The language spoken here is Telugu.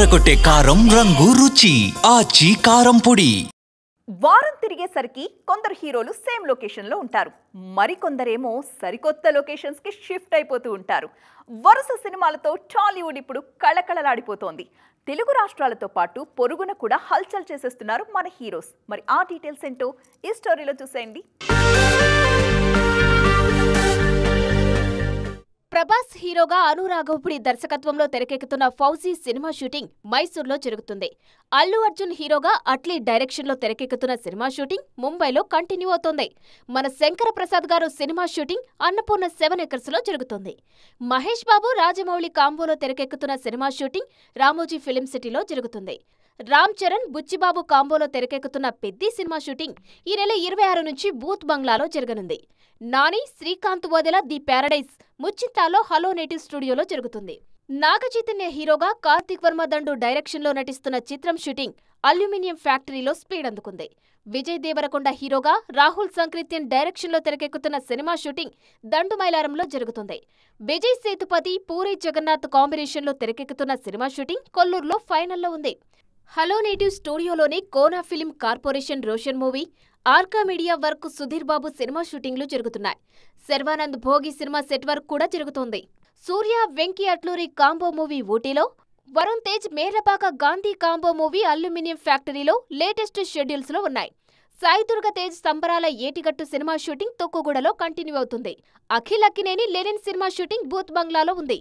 అదరగొట్టే కారం రంగు రుచి ఆచి కారం పొడి. వారం తిరిగేసరికి కొందరు హీరోలు సేమ్ లొకేషన్లో ఉంటారు, మరికొందరేమో సరికొత్త లొకేషన్స్కి షిఫ్ట్ అయిపోతూ ఉంటారు. వరుస సినిమాలతో టాలీవుడ్ ఇప్పుడు కళకళలాడిపోతోంది. తెలుగు రాష్ట్రాలతో పాటు పొరుగున కూడా హల్చల్ చేసేస్తున్నారు మన హీరోస్. మరి ఆ డీటెయిల్స్ ఏంటో ఈ స్టోరీలో చూసేయండి. ప్రభాస్ హీరోగా అను రాఘవపుడి దర్శకత్వంలో తెరకెక్కుతున్న ఫౌజీ సినిమా షూటింగ్ మైసూర్లో జరుగుతుంది. అల్లు అర్జున్ హీరోగా అట్లీ డైరెక్షన్లో తెరకెక్కుతున్న సినిమా షూటింగ్ ముంబైలో కంటిన్యూ అవుతోంది. మన శంకర ప్రసాద్ గారు సినిమా షూటింగ్ అన్నపూర్ణ 7 ఎకర్స్లో జరుగుతుంది. మహేష్ బాబు రాజమౌళి కాంబోలో తెరకెక్కుతున్న సినిమా షూటింగ్ రామోజీ ఫిలిం సిటీలో జరుగుతుంది. రామ్ చరణ్ బుచ్చిబాబు కాంబోలో తెరకెక్కుతున్న పెద్ది సినిమా షూటింగ్ ఈ నెల 26 నుంచి బూత్ బంగ్లాలో జరగనుంది. నాని, శ్రీకాంత్ వదెల ది ప్యారడైజ్ ముచ్చింతాలో హలో నేటివ్ స్టూడియోలో జరుగుతుంది. నాగచైతన్య హీరోగా కార్తీక్ వర్మ దండు డైరెక్షన్లో నటిస్తున్న చిత్రం షూటింగ్ అల్యూమినియం ఫ్యాక్టరీలో స్పీడ్ అందుకుంది. విజయ్ దేవరకొండ హీరోగా రాహుల్ సంక్రిత్యన్ డైరెక్షన్లో తెరకెక్కుతున్న సినిమా షూటింగ్ దండుమైలారంలో జరుగుతుంది. విజయ్ సేతుపతి, పూరి జగన్నాథ్ కాంబినేషన్లో తెరకెక్కుతున్న సినిమా షూటింగ్ కొల్లూరులో ఫైనల్లో ఉంది. హలో నేటివ్ స్టూడియోలోని Kona film corporation Roshan movie, Arka media work Sudheer Babu cinema షూటింగ్లు జరుగుతున్నాయి. Sharwanand Bhogi cinema set work కూడా జరుగుతోంది. సూర్య, వెంకీ అట్లూరి కాంబో మూవీ ఊటీలో, Varun Tej, Merlapaka Gandhi combo movie aluminium ఫ్యాక్టరీలో లేటెస్ట్ షెడ్యూల్స్లో ఉన్నాయి. సాయి దుర్గ తేజ్ సంబరాల ఏటిగట్టు సినిమా షూటింగ్ తొక్కుగూడలో కంటిన్యూ అవుతుంది. Akhil Akkineni Lenin cinema shooting booth బంగ్లాలో ఉంది.